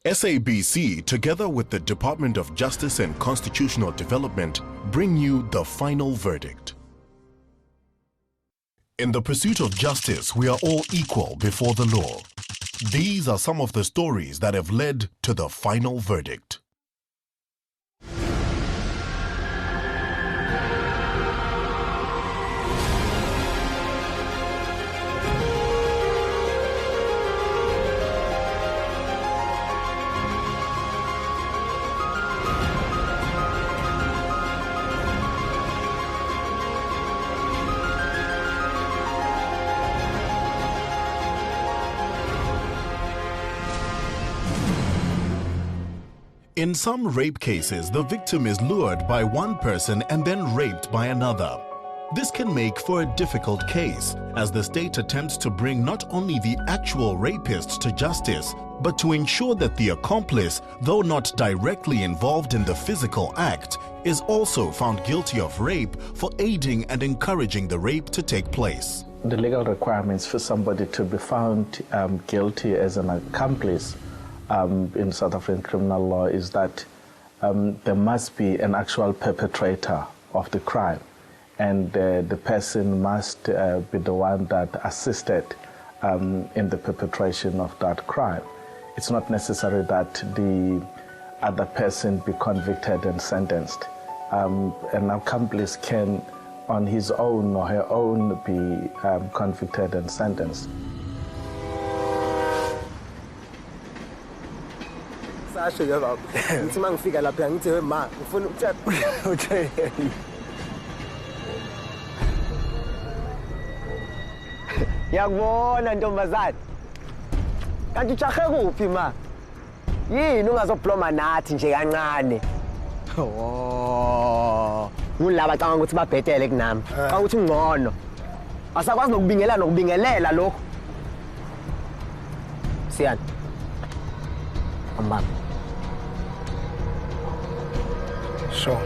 SABC, together with the Department of Justice and Constitutional Development, bring you the final verdict. In the pursuit of justice, we are all equal before the law. These are some of the stories that have led to the final verdict. In some rape cases, the victim is lured by one person and then raped by another. This can make for a difficult case, as the state attempts to bring not only the actual rapists to justice, but to ensure that the accomplice, though not directly involved in the physical act, is also found guilty of rape for aiding and encouraging the rape to take place. The legal requirements for somebody to be found guilty as an accomplice in South African criminal law is that there must be an actual perpetrator of the crime, and the person must be the one that assisted in the perpetration of that crime. It's not necessary that the other person be convicted and sentenced. An accomplice can, on his own or her own, be convicted and sentenced. Yakubona ntombazana. Kanti ujahe kuphi ma? Yini ungazobloma nathi nje kancane? Oh. Ngulaba canga ukuthi babhetele kunami. Xa uthi ngcono. Asakwazi nokubingelela lokho. Siyani. Amba. Sure.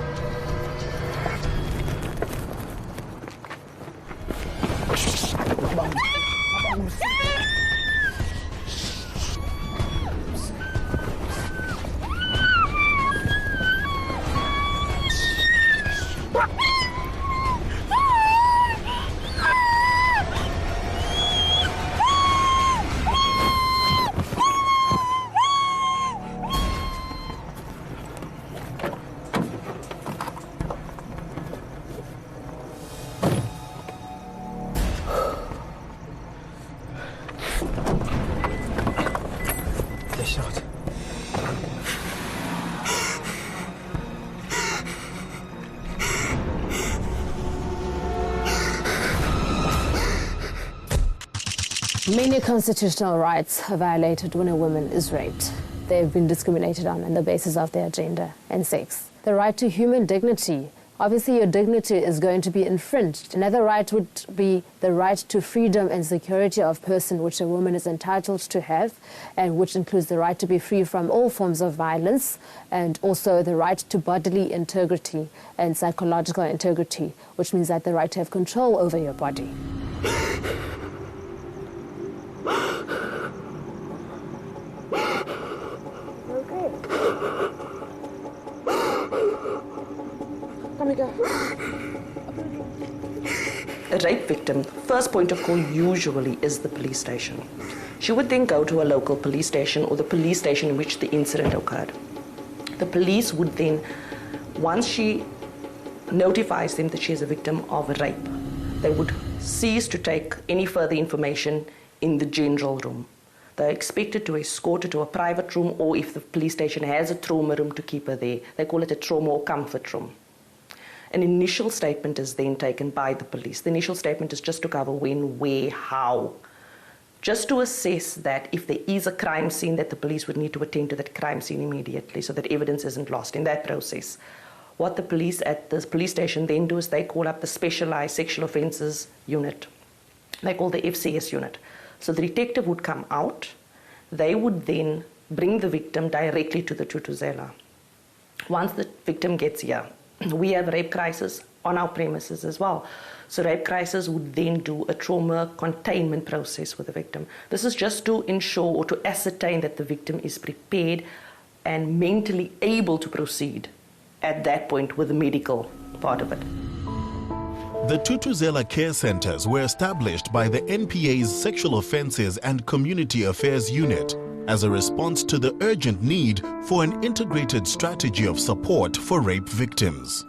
Many constitutional rights are violated when a woman is raped. They've been discriminated on the basis of their gender and sex. The right to human dignity. Obviously, your dignity is going to be infringed. Another right would be the right to freedom and security of person, which a woman is entitled to have, and which includes the right to be free from all forms of violence, and also the right to bodily integrity and psychological integrity, which means that the right to have control over your body. A rape victim, first point of call usually is the police station. She would then go to a local police station or the police station in which the incident occurred. The police would then, once she notifies them that she is a victim of a rape, they would cease to take any further information in the general room. They're expected to escort her to a private room, or if the police station has a trauma room, to keep her there. They call it a trauma or comfort room. An initial statement is then taken by the police. The initial statement is just to cover when, where, how. Just to assess that if there is a crime scene, that the police would need to attend to that crime scene immediately so that evidence isn't lost in that process. What the police at the police station then do is they call up the Specialized Sexual Offences Unit. They call the FCS unit. So the detective would come out. They would then bring the victim directly to the Tutu Zela. Once the victim gets here, we have a rape crisis. on our premises as well. So Rape Crisis would then do a trauma containment process with the victim. This is just to ensure or to ascertain that the victim is prepared and mentally able to proceed at that point with the medical part of it. The Tutu Zela care centers were established by the NPA's Sexual Offences and Community Affairs Unit as a response to the urgent need for an integrated strategy of support for rape victims.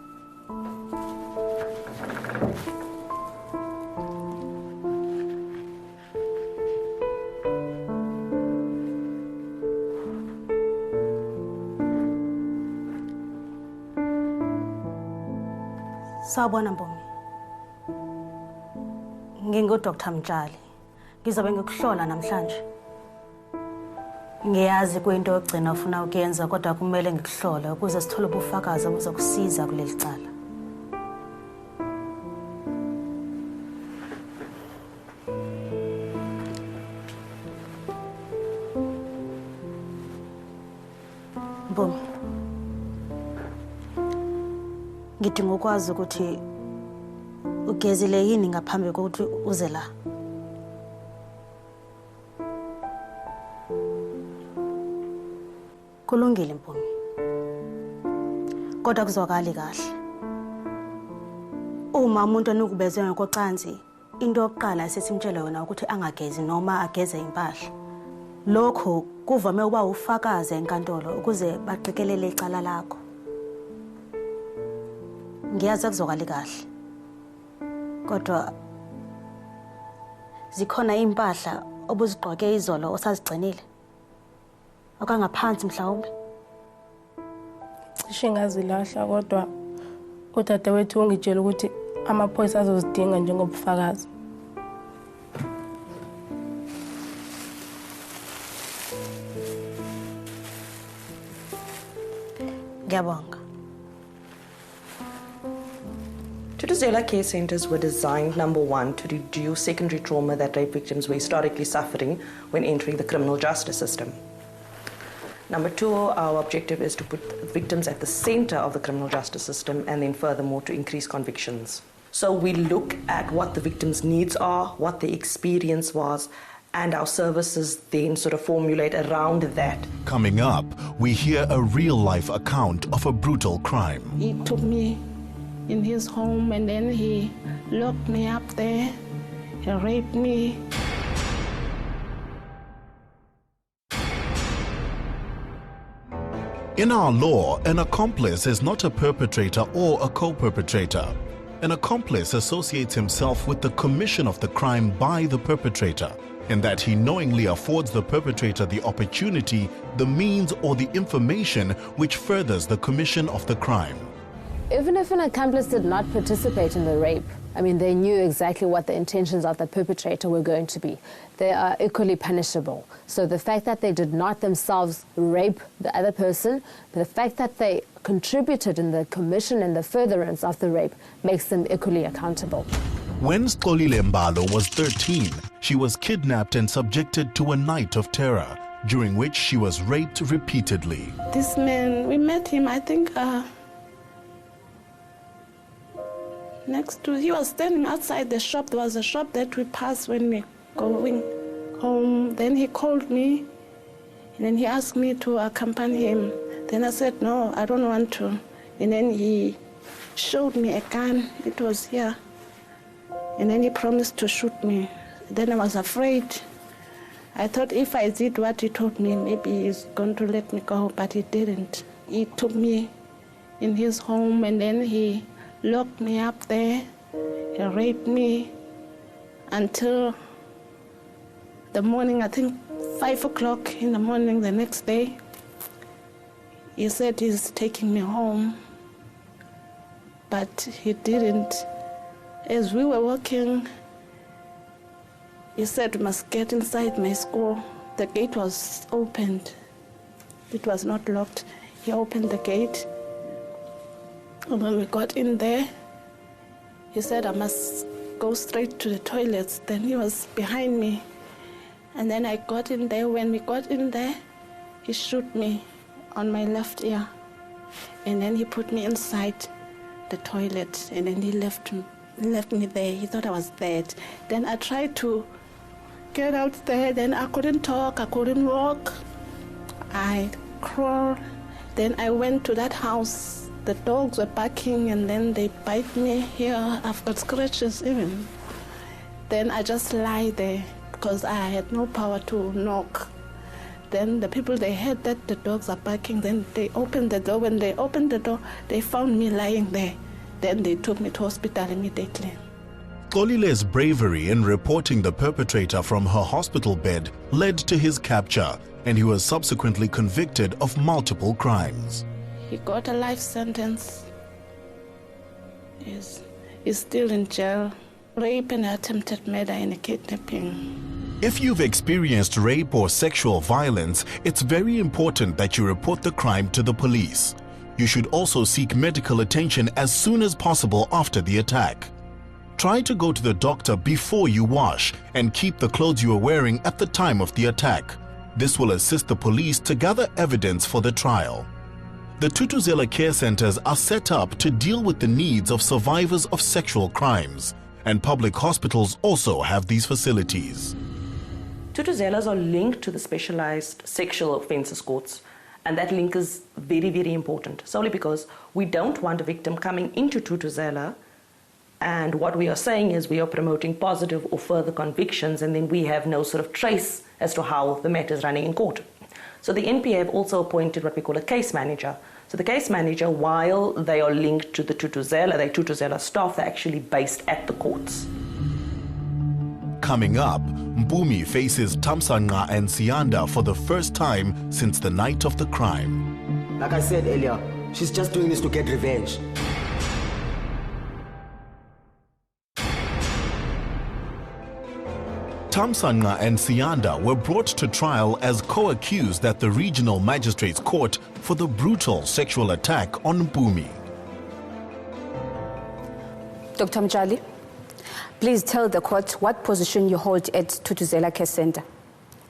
Sawubona Mpumi. Ngingu-Dr. Mtshali. Ngizobe ngikuhlola namhlanje. Ngiyazi kuyinto ogcina ufuna ukuyenza kodwa kumele ngikuhlole ukuze sithole ubufakazi obuzokusiza kuleli cala. Mpumi. Ngidinga ukwazi ukuthi ugezile yini ngaphambi kokuthi uze la. Kulungile Mpumi. Kodwa kuzwakali kahle. Uma umuntu onukubezwe ngokocansi, into yokuqala sesimtshela yona ukuthi angagezi noma ageze impahla. Lokho kuvame ukuba ufakazi enkantolo ukuze baqikelele icala lakho. Ngiyazi kuzwakali kahle. Kodwa zikhona impahla obuzigqoke izolo osazigcinile. Okangaphansi mhlawumbe. Cishe ngazilahla kodwa udadewethu ungitshela ukuthi amaphoyisa azozidinga njengobufakazi. Ngiyabonga. Tutu Zela care centers were designed, number one, to reduce secondary trauma that rape victims were historically suffering when entering the criminal justice system. Number two, our objective is to put victims at the center of the criminal justice system and then furthermore to increase convictions. So we look at what the victim's needs are, what the experience was, and our services then sort of formulate around that. Coming up, we hear a real-life account of a brutal crime. He took me in his home and then he locked me up there. He raped me. In our law, an accomplice is not a perpetrator or a co-perpetrator. An accomplice associates himself with the commission of the crime by the perpetrator, in that he knowingly affords the perpetrator the opportunity, the means, or the information which furthers the commission of the crime. Even if an accomplice did not participate in the rape, I mean, they knew exactly what the intentions of the perpetrator were going to be. They are equally punishable. So the fact that they did not themselves rape the other person, the fact that they contributed in the commission and the furtherance of the rape makes them equally accountable. When Xolile Mbalo was 13, she was kidnapped and subjected to a night of terror, during which she was raped repeatedly. This man, we met him, I think, next to, he was standing outside the shop. There was a shop that we passed when we going home. Then he called me, and then he asked me to accompany him. Then I said, no, I don't want to. And then he showed me a gun. It was here. And then he promised to shoot me. Then I was afraid. I thought if I did what he told me, maybe he's going to let me go, but he didn't. He took me in his home, and then he locked me up there. He raped me until the morning, I think 5 o'clock in the morning the next day. He said he's taking me home, but he didn't. As we were walking, he said we must get inside my school. The gate was opened. It was not locked. He opened the gate. And when we got in there, he said I must go straight to the toilets. Then he was behind me. And then I got in there. When we got in there, he shot me on my left ear. And then he put me inside the toilet, and then he left me there. He thought I was dead. Then I tried to get out there, then I couldn't talk, I couldn't walk. I crawled. Then I went to that house. The dogs were barking, and then they bite me here. I've got scratches even. Then I just lie there because I had no power to knock. Then the people, they heard that the dogs are barking. Then they opened the door. When they opened the door, they found me lying there. Then they took me to hospital immediately. Xolile's bravery in reporting the perpetrator from her hospital bed led to his capture, and he was subsequently convicted of multiple crimes. He got a life sentence. He's still in jail. Rape and attempted murder and kidnapping. If you've experienced rape or sexual violence, it's very important that you report the crime to the police. You should also seek medical attention as soon as possible after the attack. Try to go to the doctor before you wash and keep the clothes you are wearing at the time of the attack. This will assist the police to gather evidence for the trial. The Tutu Zela care centers are set up to deal with the needs of survivors of sexual crimes, and public hospitals also have these facilities. Tutu Zelas are linked to the specialized sexual offences courts, and that link is very, very important, solely because we don't want a victim coming into Tutu Zela, and what we are saying is we are promoting positive or further convictions, and then we have no sort of trace as to how the matter is running in court. So the NPA have also appointed what we call a case manager. So the case manager, while they are linked to the Tutu Zela, they're Tutu Zela staff, they're actually based at the courts. Coming up, Mpumi faces Thamsanqa and Sianda for the first time since the night of the crime. Like I said earlier, she's just doing this to get revenge. Thamsanqa and Sianda were brought to trial as co-accused at the Regional Magistrates Court for the brutal sexual attack on Mpumi. Dr. Mjali, please tell the court what position you hold at Tutu Zela Care Center.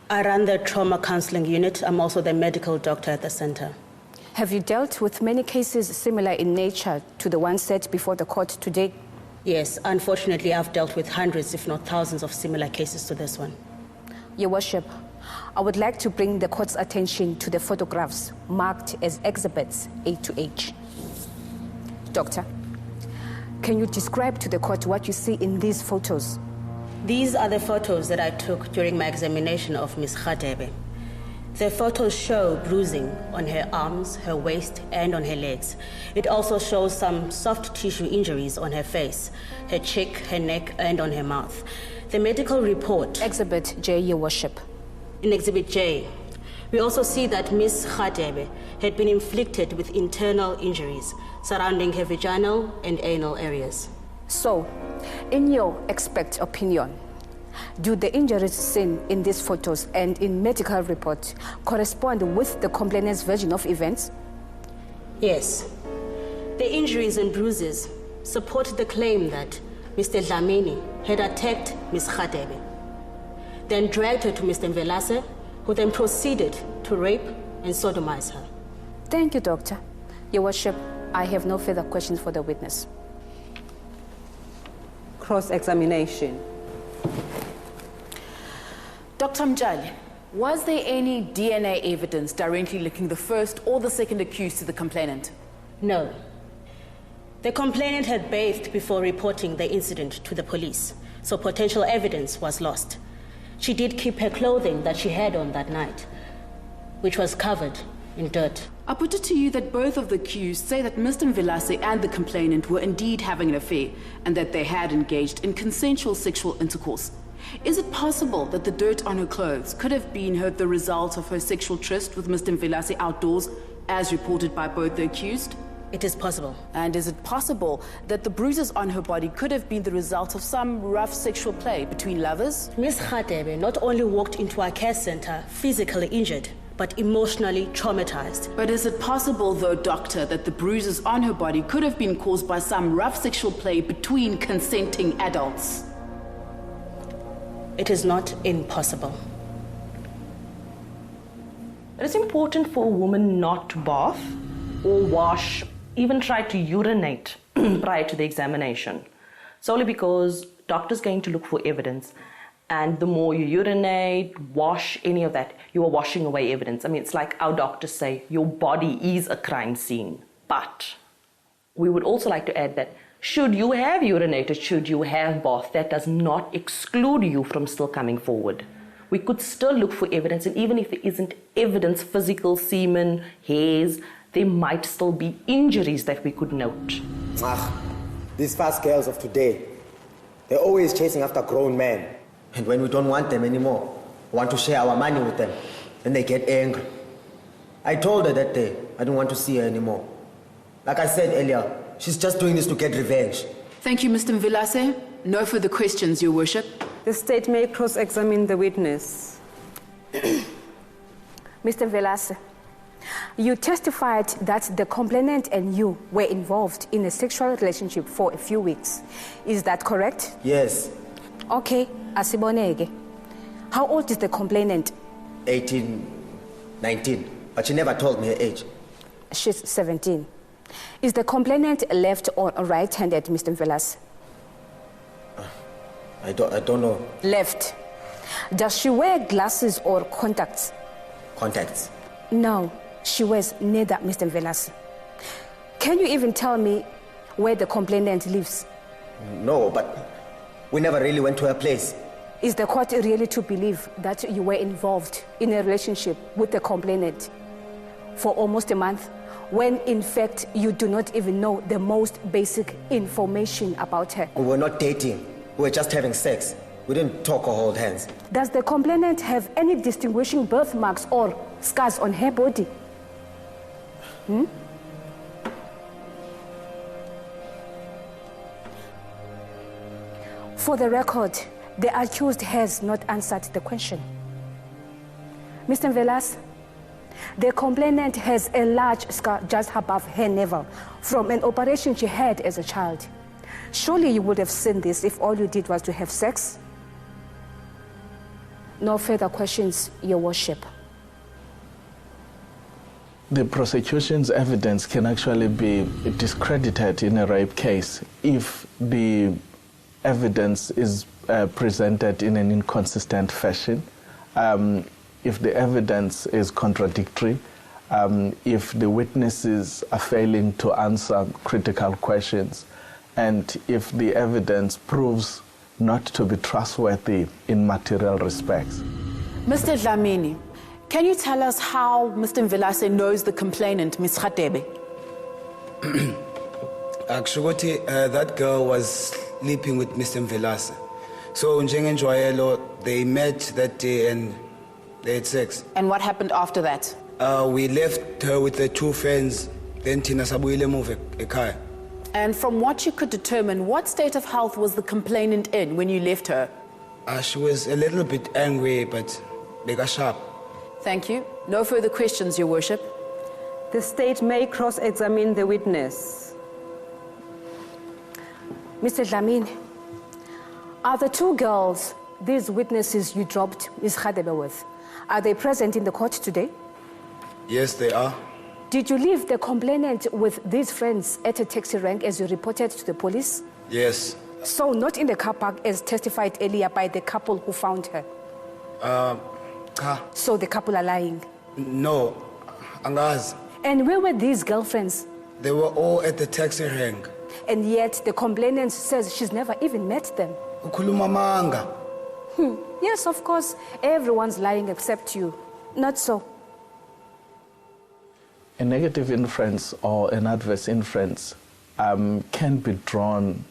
I run the trauma counseling unit. I'm also the medical doctor at the center. Have you dealt with many cases similar in nature to the one set before the court today? Yes, unfortunately, I've dealt with hundreds, if not thousands, of similar cases to this one. Your Worship, I would like to bring the court's attention to the photographs marked as exhibits A to H. Doctor, can you describe to the court what you see in these photos? These are the photos that I took during my examination of Ms. Radebe. The photos show bruising on her arms, her waist, and on her legs. It also shows some soft tissue injuries on her face, her cheek, her neck, and on her mouth. The medical report... Exhibit J, Your Worship. In Exhibit J, we also see that Ms. Radebe had been inflicted with internal injuries surrounding her vaginal and anal areas. So, in your expert opinion, do the injuries seen in these photos and in medical report correspond with the complainant's version of events? Yes. The injuries and bruises support the claim that Mr. Dlamini had attacked Ms. Radebe, then dragged her to Mr. Mvelase, who then proceeded to rape and sodomize her. Thank you, Doctor. Your Worship, I have no further questions for the witness. Cross-examination. Dr. Mjali, was there any DNA evidence directly linking the first or the second accused to the complainant? No. The complainant had bathed before reporting the incident to the police, so potential evidence was lost. She did keep her clothing that she had on that night, which was covered in dirt. I put it to you that both of the accused say that Mr. Mvelase and the complainant were indeed having an affair and that they had engaged in consensual sexual intercourse. Is it possible that the dirt on her clothes could have been the result of her sexual tryst with Mr. Mvelase outdoors, as reported by both the accused? It is possible. And is it possible that the bruises on her body could have been the result of some rough sexual play between lovers? Ms. Radebe not only walked into our care center physically injured, but emotionally traumatized. But is it possible, though, Doctor, that the bruises on her body could have been caused by some rough sexual play between consenting adults? It is not impossible. It is important for a woman not to bath or wash, even try to urinate prior to the examination, solely because doctor's going to look for evidence, and the more you urinate, wash, any of that, you are washing away evidence. I mean, it's like our doctors say, your body is a crime scene. But we would also like to add that should you have urinated, should you have bathed, that does not exclude you from still coming forward. We could still look for evidence, and even if there isn't evidence, physical, semen, hairs, there might still be injuries that we could note. These fast girls of today, they're always chasing after grown men. And when we don't want them anymore, we want to share our money with them, then they get angry. I told her that day I don't want to see her anymore. Like I said earlier, she's just doing this to get revenge. Thank you, Mr. Mvilase. No further questions, Your Worship. The state may cross-examine the witness. Mr. Mvilase, you testified that the complainant and you were involved in a sexual relationship for a few weeks. Is that correct? Yes. Okay, asiboneke. How old is the complainant? 18, 19, but she never told me her age. She's 17. Is the complainant left or right-handed, Mr. Mvilase? I don't know. Left. Does she wear glasses or contacts? Contacts? No, she wears neither, Mr. Mvilase. Can you even tell me where the complainant lives? No, but we never really went to her place. Is the court really to believe that you were involved in a relationship with the complainant for almost a month, when in fact you do not even know the most basic information about her? We were not dating. We were just having sex. We didn't talk or hold hands. Does the complainant have any distinguishing birthmarks or scars on her body? For the record, the accused has not answered the question. Mr. Mvilase, the complainant has a large scar just above her navel from an operation she had as a child. Surely you would have seen this if all you did was to have sex? No further questions, Your Worship. The prosecution's evidence can actually be discredited in a rape case if the evidence is presented in an inconsistent fashion, if the evidence is contradictory, if the witnesses are failing to answer critical questions, and if the evidence proves not to be trustworthy in material respects. Mr. Dlamini, can you tell us how Mr. Mvilase knows the complainant, Ms. Khatebe? Actually, that girl was sleeping with Mr. Mvilase. So, Njengenjwayelo, they met that day and they had sex. And what happened after that? We left her with the two friends, then Tina Sabuyile moved ekhaya. And from what you could determine, what state of health was the complainant in when you left her? She was a little bit angry, but they got sharp. Thank you. No further questions, Your Worship. The state may cross-examine the witness. Mr. Dlamini, are the two girls, these witnesses you dropped Ms. Khatebe with, are they present in the court today? Yes, they are. Did you leave the complainant with these friends at a taxi rank as you reported to the police? Yes. So not in the car park as testified earlier by the couple who found her? So the couple are lying? No, angazi. And where were these girlfriends? They were all at the taxi rank. And yet the complainant says she's never even met them. Ukhuluma manga. Yes, of course, everyone's lying except you. Not so. A negative inference or an adverse inference can be drawn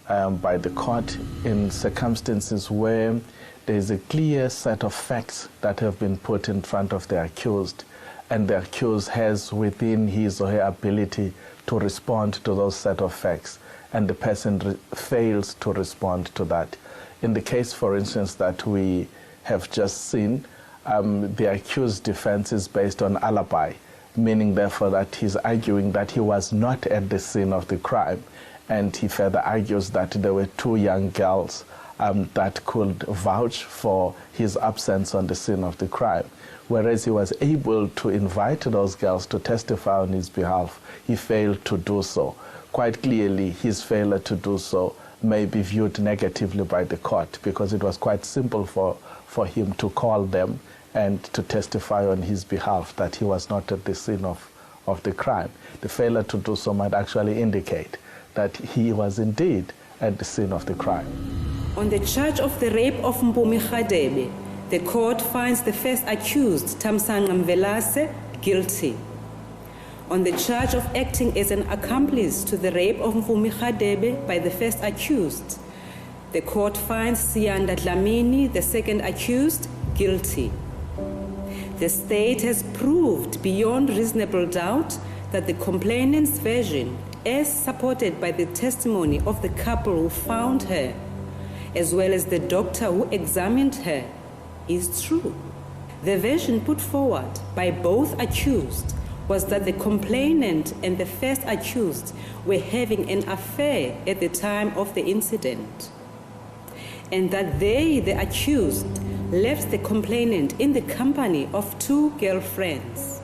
by the court in circumstances where there is a clear set of facts that have been put in front of the accused, and the accused has within his or her ability to respond to those set of facts, and the person fails to respond to that. In the case, for instance, that we have just seen, the accused's defense is based on alibi, meaning therefore that he's arguing that he was not at the scene of the crime, and he further argues that there were two young girls that could vouch for his absence on the scene of the crime. Whereas he was able to invite those girls to testify on his behalf, he failed to do so. quite clearly his failure to do so may be viewed negatively by the court, because it was quite simple for him to call them and to testify on his behalf that he was not at the scene of the crime. The failure to do so might actually indicate that he was indeed at the scene of the crime. On the charge of the rape of Mpumi Khadebe, the court finds the first accused, Thamsanqa Mvelase, guilty. On the charge of acting as an accomplice to the rape of Mpumi Khadebe by the first accused, the court finds Siyanda Dlamini, the second accused, guilty. The state has proved beyond reasonable doubt that the complainant's version, as supported by the testimony of the couple who found her, as well as the doctor who examined her, is true. The version put forward by both accused was that the complainant and the first accused were having an affair at the time of the incident, and that they, the accused, left the complainant in the company of two girlfriends.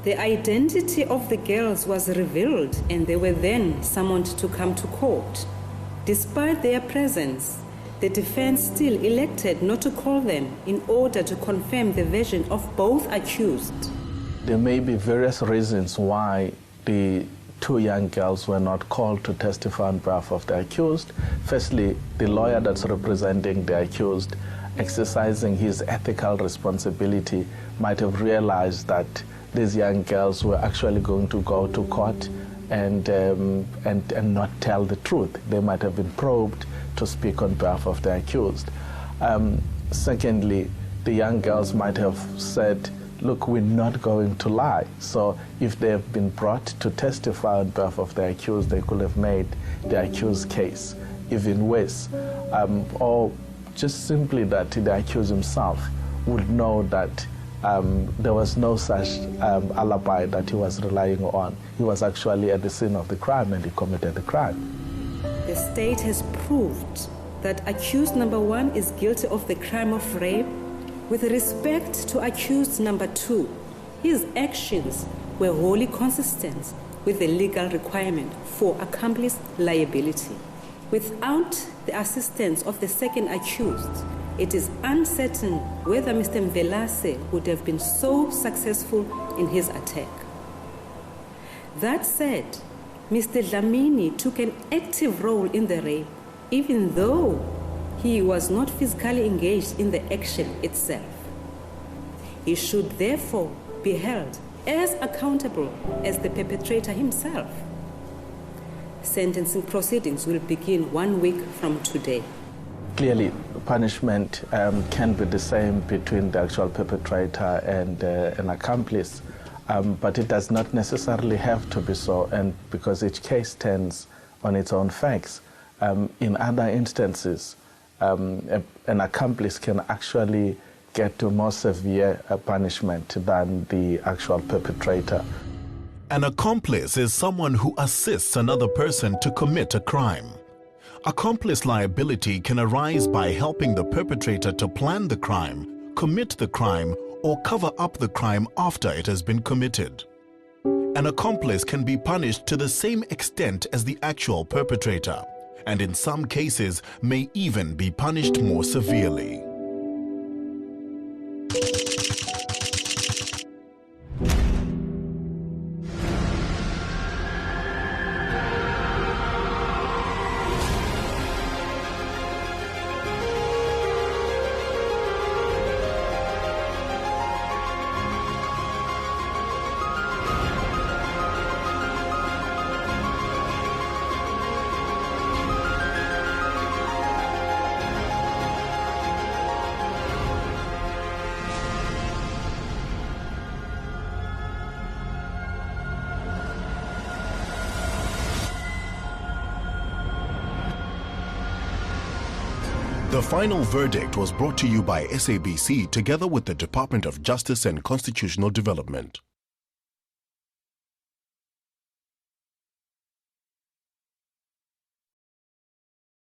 The identity of the girls was revealed, and they were then summoned to come to court. Despite their presence, the defense still elected not to call them in order to confirm the version of both accused. There may be various reasons why the two young girls were not called to testify on behalf of the accused. Firstly, the lawyer that's representing the accused, exercising his ethical responsibility, might have realized that these young girls were actually going to go to court and not tell the truth. They might have been probed to speak on behalf of the accused. Secondly, the young girls might have said, look, we're not going to lie. So if they have been brought to testify on behalf of the accused, they could have made the accused case even worse. Or just simply that the accused himself would know that there was no such alibi that he was relying on. He was actually at the scene of the crime and he committed the crime. The state has proved that accused number 1 is guilty of the crime of rape. With respect to accused number 2, his actions were wholly consistent with the legal requirement for accomplice liability. Without the assistance of the second accused, it is uncertain whether Mr. Mvelase would have been so successful in his attack. That said, Mr. Dlamini took an active role in the rape, even though he was not physically engaged in the action itself. He should therefore be held as accountable as the perpetrator himself. Sentencing proceedings will begin 1 week from today. Clearly, punishment can be the same between the actual perpetrator and an accomplice, but it does not necessarily have to be so, and because each case stands on its own facts. In other instances, an accomplice can actually get to more severe punishment than the actual perpetrator. An accomplice is someone who assists another person to commit a crime. Accomplice liability can arise by helping the perpetrator to plan the crime, commit the crime, or cover up the crime after it has been committed. An accomplice can be punished to the same extent as the actual perpetrator, and in some cases may even be punished more severely. The final verdict was brought to you by SABC together with the Department of Justice and Constitutional Development.